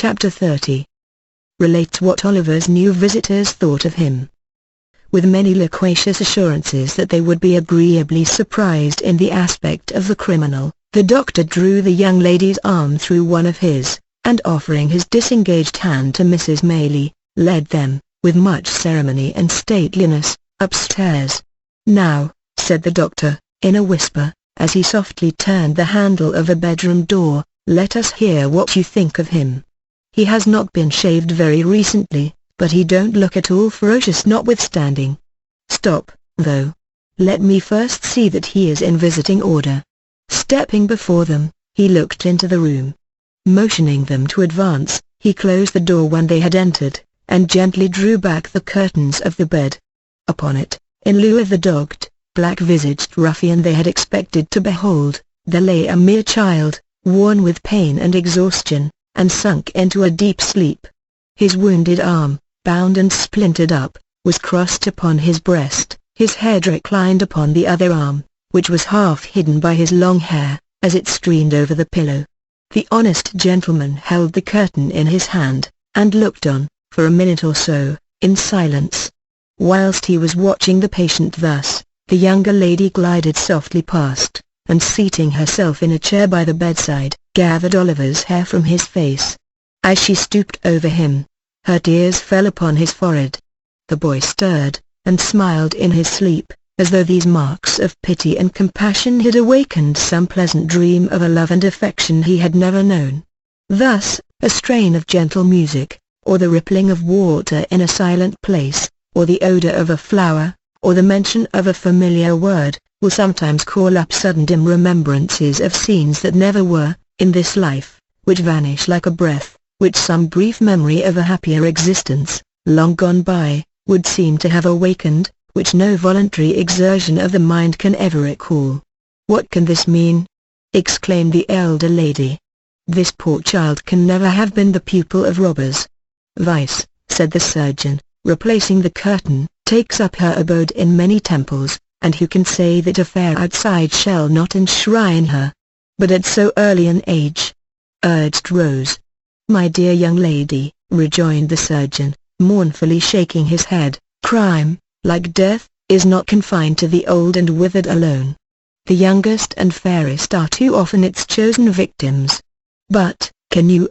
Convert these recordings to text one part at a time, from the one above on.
Chapter 30. Relates what Oliver's new visitors thought of him. With many loquacious assurances that they would be agreeably surprised in the aspect of the criminal, the doctor drew the young lady's arm through one of his, and offering his disengaged hand to Mrs. Maylie, led them, with much ceremony and stateliness, upstairs. "Now," said the doctor, in a whisper, as he softly turned the handle of a bedroom door, "let us hear what you think of him. He has not been shaved very recently, but he don't look at all ferocious notwithstanding. Stop, though. Let me first see that he is in visiting order." Stepping before them, he looked into the room. Motioning them to advance, he closed the door when they had entered, and gently drew back the curtains of the bed. Upon it, in lieu of the dogged, black-visaged ruffian they had expected to behold, there lay a mere child, worn with pain and exhaustion, and sunk into a deep sleep. His wounded arm, bound and splintered up, was crossed upon his breast, his head reclined upon the other arm, which was half hidden by his long hair, as it streamed over the pillow. The honest gentleman held the curtain in his hand, and looked on, for a minute or so, in silence. Whilst he was watching the patient thus, the younger lady glided softly past, and seating herself in a chair by the bedside, gathered Oliver's hair from his face. As she stooped over him, her tears fell upon his forehead. The boy stirred, and smiled in his sleep, as though these marks of pity and compassion had awakened some pleasant dream of a love and affection he had never known. Thus, a strain of gentle music, or the rippling of water in a silent place, or the odor of a flower, or the mention of a familiar word, will sometimes call up sudden dim remembrances of scenes that never were, in this life, which vanish like a breath, which some brief memory of a happier existence, long gone by, would seem to have awakened, which no voluntary exertion of the mind can ever recall. "What can this mean?" exclaimed the elder lady. "This poor child can never have been the pupil of robbers." "Vice," said the surgeon, replacing the curtain, "takes up her abode in many temples, and who can say that a fair outside shall not enshrine her? But at so early an age," urged Rose. "My dear young lady," rejoined the surgeon, mournfully shaking his head, "crime, like death, is not confined to the old and withered alone. The youngest and fairest are too often its chosen victims. But, can you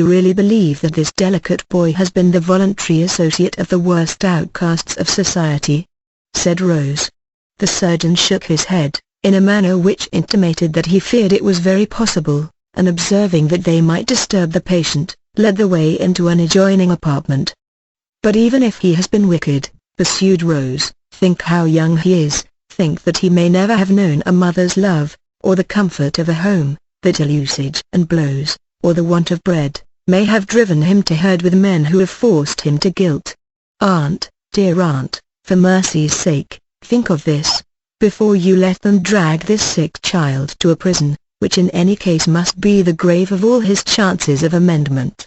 really believe that this delicate boy has been the voluntary associate of the worst outcasts of society?" said Rose. The surgeon shook his head, in a manner which intimated that he feared it was very possible, and observing that they might disturb the patient, led the way into an adjoining apartment. "But even if he has been wicked," pursued Rose, "think how young he is, think that he may never have known a mother's love, or the comfort of a home, that ill usage and blows, or the want of bread, may have driven him to herd with men who have forced him to guilt. Aunt, dear aunt, for mercy's sake, think of this, before you let them drag this sick child to a prison, which in any case must be the grave of all his chances of amendment.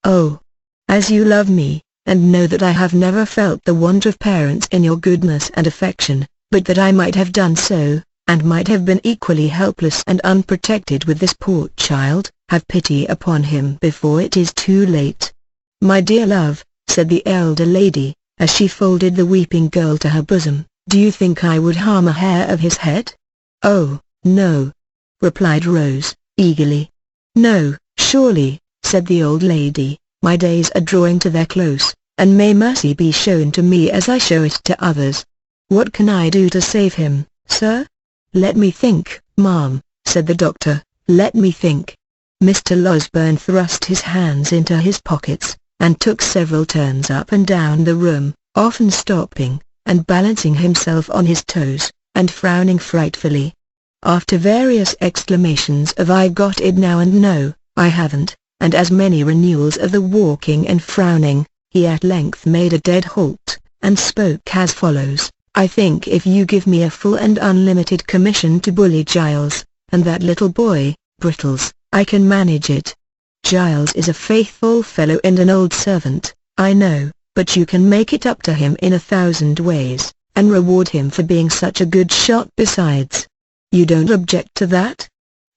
Oh, as you love me, and know that I have never felt the want of parents in your goodness and affection, but that I might have done so, and might have been equally helpless and unprotected with this poor child, have pity upon him before it is too late." "My dear love," said the elder lady, as she folded the weeping girl to her bosom, "do you think I would harm a hair of his head?" "Oh, no," replied Rose, eagerly. "No, surely," said the old lady, "my days are drawing to their close, and may mercy be shown to me as I show it to others. What can I do to save him, sir?" "Let me think, ma'am," said the doctor, "let me think." Mr. Losberne thrust his hands into his pockets, and took several turns up and down the room, often stopping, and balancing himself on his toes, and frowning frightfully. After various exclamations of "I've got it now" and "No, I haven't," and as many renewals of the walking and frowning, he at length made a dead halt, and spoke as follows: "I think if you give me a full and unlimited commission to bully Giles, and that little boy, Brittles, I can manage it. Giles is a faithful fellow and an old servant, I know, but you can make it up to him in 1,000 ways, and reward him for being such a good shot besides. You don't object to that?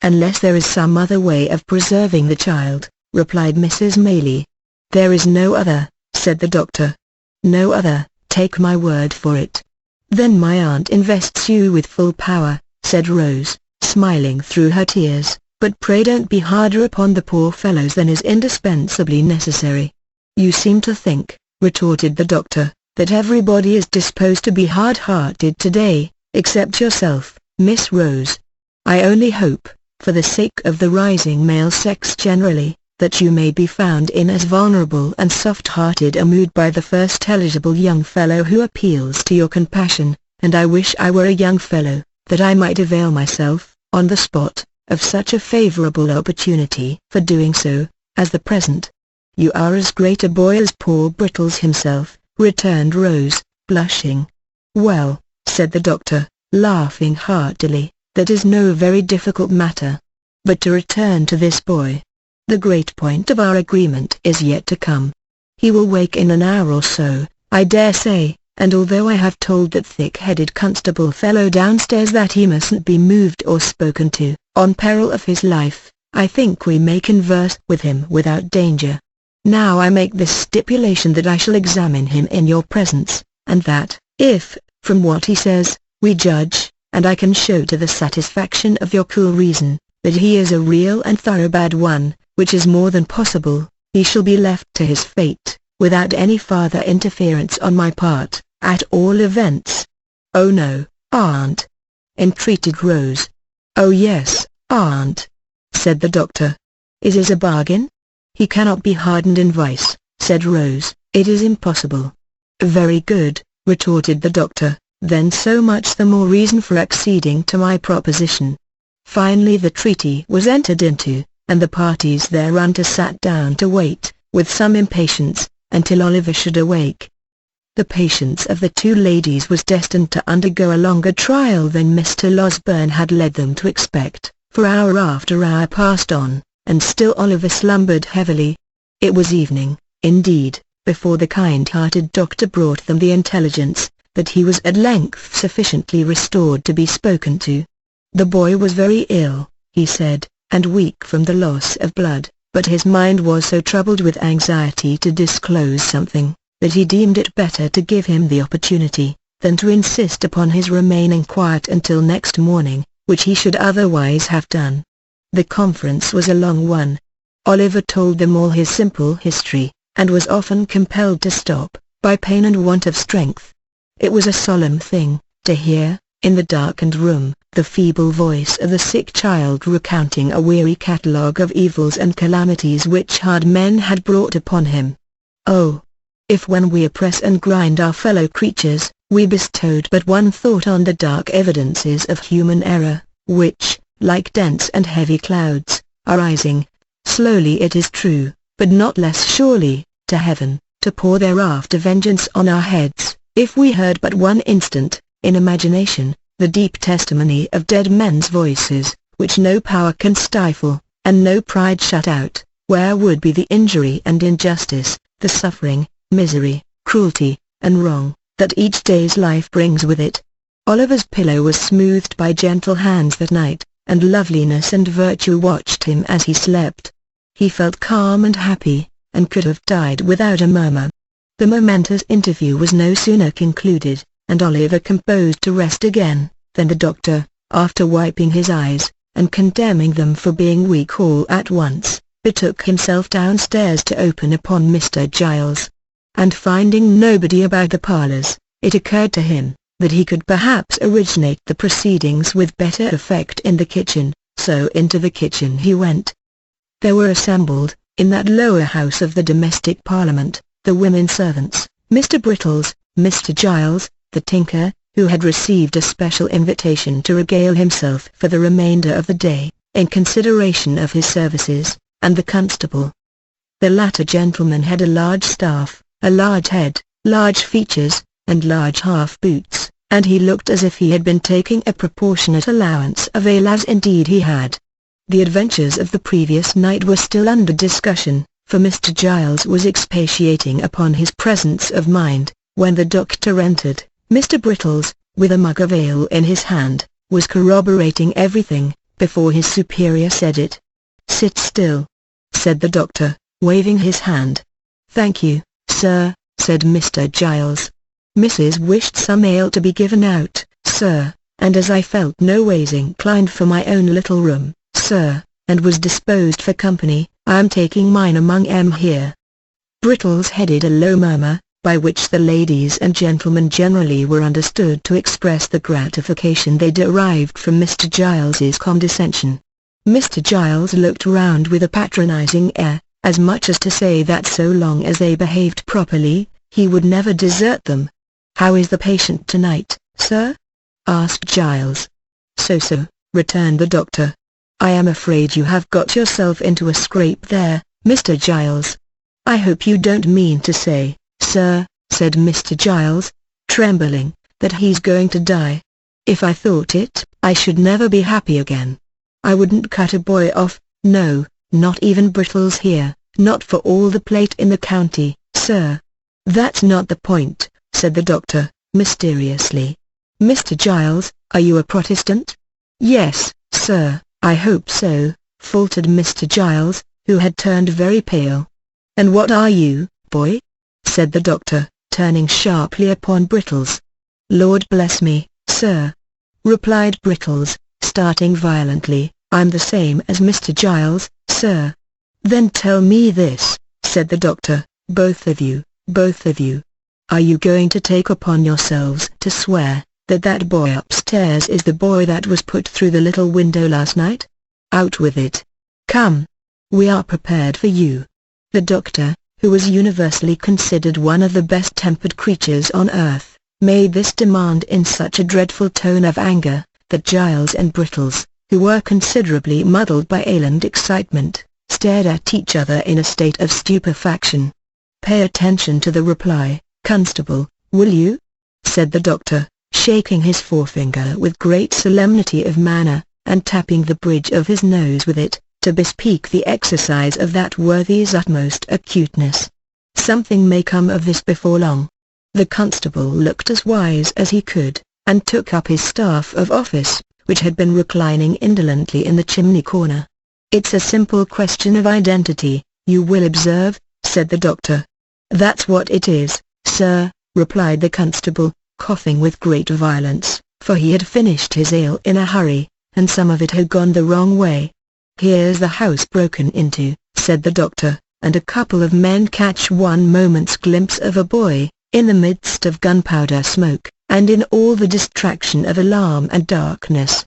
Unless there is some other way of preserving the child, replied Mrs. Maylie. "There is no other," said the doctor. "No other, take my word for it." "Then my aunt invests you with full power," said Rose, smiling through her tears, "but pray don't be harder upon the poor fellows than is indispensably necessary." "You seem to think," retorted the doctor, "that everybody is disposed to be hard-hearted today, except yourself, Miss Rose. I only hope, for the sake of the rising male sex generally, that you may be found in as vulnerable and soft-hearted a mood by the first eligible young fellow who appeals to your compassion, and I wish I were a young fellow, that I might avail myself, on the spot, of such a favorable opportunity for doing so, as the present." "You are as great a boy as poor Brittles himself," returned Rose, blushing. "Well," said the doctor, laughing heartily, "that is no very difficult matter. But to return to this boy. The great point of our agreement is yet to come. He will wake in an hour or so, I dare say, and although I have told that thick-headed constable fellow downstairs that he mustn't be moved or spoken to, on peril of his life, I think we may converse with him without danger. Now I make this stipulation that I shall examine him in your presence, and that, if, from what he says, we judge, and I can show to the satisfaction of your cool reason, that he is a real and thorough bad one, which is more than possible, he shall be left to his fate, without any farther interference on my part, at all events." "Oh no, aunt!" entreated Rose. "Oh yes, aunt," said the doctor. "Is it a bargain?" "He cannot be hardened in vice," said Rose. "It is impossible." "Very good," retorted the doctor, "then so much the more reason for acceding to my proposition." Finally the treaty was entered into, and the parties thereunto sat down to wait, with some impatience, until Oliver should awake. The patience of the two ladies was destined to undergo a longer trial than Mr. Losberne had led them to expect, for hour after hour passed on, and still Oliver slumbered heavily. It was evening, indeed, before the kind-hearted doctor brought them the intelligence that he was at length sufficiently restored to be spoken to. The boy was very ill, he said, and weak from the loss of blood, but his mind was so troubled with anxiety to disclose something, that he deemed it better to give him the opportunity, than to insist upon his remaining quiet until next morning, which he should otherwise have done. The conference was a long one. Oliver told them all his simple history, and was often compelled to stop, by pain and want of strength. It was a solemn thing, to hear, in the darkened room, the feeble voice of the sick child recounting a weary catalogue of evils and calamities which hard men had brought upon him. Oh! If when we oppress and grind our fellow creatures, we bestowed but one thought on the dark evidences of human error, which, like dense and heavy clouds, are rising, slowly it is true, but not less surely, to heaven, to pour thereafter vengeance on our heads, if we heard but one instant, in imagination, the deep testimony of dead men's voices, which no power can stifle, and no pride shut out, where would be the injury and injustice, the suffering, misery, cruelty, and wrong, that each day's life brings with it. Oliver's pillow was smoothed by gentle hands that night, and loveliness and virtue watched him as he slept. He felt calm and happy, and could have died without a murmur. The momentous interview was no sooner concluded, and Oliver composed to rest again, than the doctor, after wiping his eyes, and condemning them for being weak all at once, betook himself downstairs to open upon Mr. Giles. And finding nobody about the parlours, it occurred to him, that he could perhaps originate the proceedings with better effect in the kitchen, so into the kitchen he went. There were assembled, in that lower house of the domestic parliament, the women servants, Mr. Brittles, Mr. Giles, the tinker, who had received a special invitation to regale himself for the remainder of the day, in consideration of his services, and the constable. The latter gentleman had a large staff, a large head, large features, and large half-boots, and he looked as if he had been taking a proportionate allowance of ale, as indeed he had. The adventures of the previous night were still under discussion, for Mr. Giles was expatiating upon his presence of mind, when the doctor entered. Mr. Brittles, with a mug of ale in his hand, was corroborating everything, before his superior said it. "Sit still," said the doctor, waving his hand. "Thank you, sir," said Mr. Giles. "Mrs. wished some ale to be given out, sir, and as I felt no ways inclined for my own little room, sir, and was disposed for company, I am taking mine among 'em here." Brittles headed a low murmur, by which the ladies and gentlemen generally were understood to express the gratification they derived from Mr. Giles's condescension. Mr. Giles looked round with a patronizing air, as much as to say that so long as they behaved properly, he would never desert them. "How is the patient tonight, sir?" asked Giles. "So-so," returned the doctor. "I am afraid you have got yourself into a scrape there, Mr. Giles." "I hope you don't mean to say, sir," said Mr. Giles, trembling, "that he's going to die. If I thought it, I should never be happy again. I wouldn't cut a boy off, no, not even Brittles here, not for all the plate in the county, sir." "That's not the point," said the doctor, mysteriously. "Mr. Giles, are you a Protestant?" "Yes, sir, I hope so," faltered Mr. Giles, who had turned very pale. "And what are you, boy?" said the doctor, turning sharply upon Brittles. "Lord bless me, sir," replied Brittles, starting violently, "I'm the same as Mr. Giles, sir." "Then tell me this," said the doctor, both of you, are you going to take upon yourselves to swear that that boy upstairs is the boy that was put through the little window last night? Out with it. Come. We are prepared for you." The doctor, who was universally considered one of the best-tempered creatures on earth, made this demand in such a dreadful tone of anger, that Giles and Brittles, who were considerably muddled by ale and excitement, stared at each other in a state of stupefaction. "Pay attention to the reply, Constable, will you?" said the doctor, shaking his forefinger with great solemnity of manner, and tapping the bridge of his nose with it, to bespeak the exercise of that worthy's utmost acuteness. "Something may come of this before long." The constable looked as wise as he could, and took up his staff of office, which had been reclining indolently in the chimney corner. "It's a simple question of identity, you will observe," said the doctor. "That's what it is, sir," replied the constable, coughing with great violence, for he had finished his ale in a hurry, and some of it had gone the wrong way. "Here's the house broken into," said the doctor, "and a couple of men catch one moment's glimpse of a boy, in the midst of gunpowder smoke, and in all the distraction of alarm and darkness.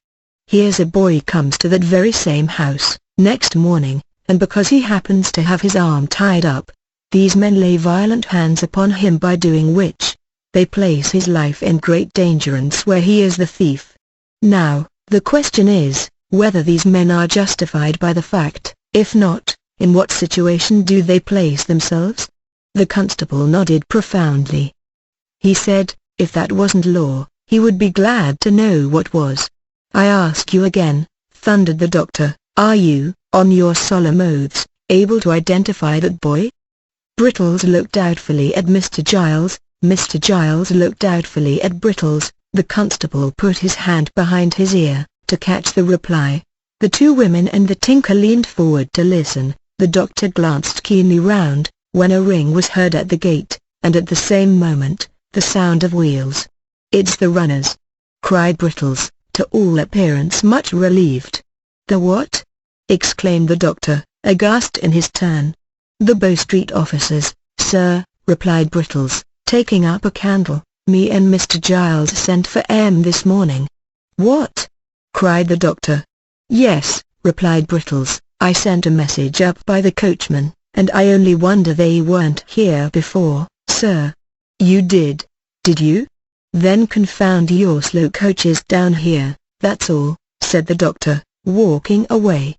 Here's a boy comes to that very same house, next morning, and because he happens to have his arm tied up, these men lay violent hands upon him, by doing which, they place his life in great danger and swear he is the thief. Now, the question is, whether these men are justified by the fact. If not, in what situation do they place themselves?" The constable nodded profoundly. He said, if that wasn't law, he would be glad to know what was. "I ask you again," thundered the doctor, "are you, on your solemn oaths, able to identify that boy?" Brittles looked doubtfully at Mr. Giles, Mr. Giles looked doubtfully at Brittles, the constable put his hand behind his ear, to catch the reply. The two women and the tinker leaned forward to listen. The doctor glanced keenly round, when a ring was heard at the gate, and at the same moment, the sound of wheels. "It's the runners!" cried Brittles, to all appearance much relieved. "The what?" exclaimed the doctor, aghast in his turn. "The Bow Street officers, sir," replied Brittles, taking up a candle. "Me and Mr. Giles sent for 'em this morning." "What?" cried the doctor. "Yes," replied Brittles, "I sent a message up by the coachman, and I only wonder they weren't here before, sir." "You did you? Then confound your slow coaches down here, that's all," said the doctor, walking away.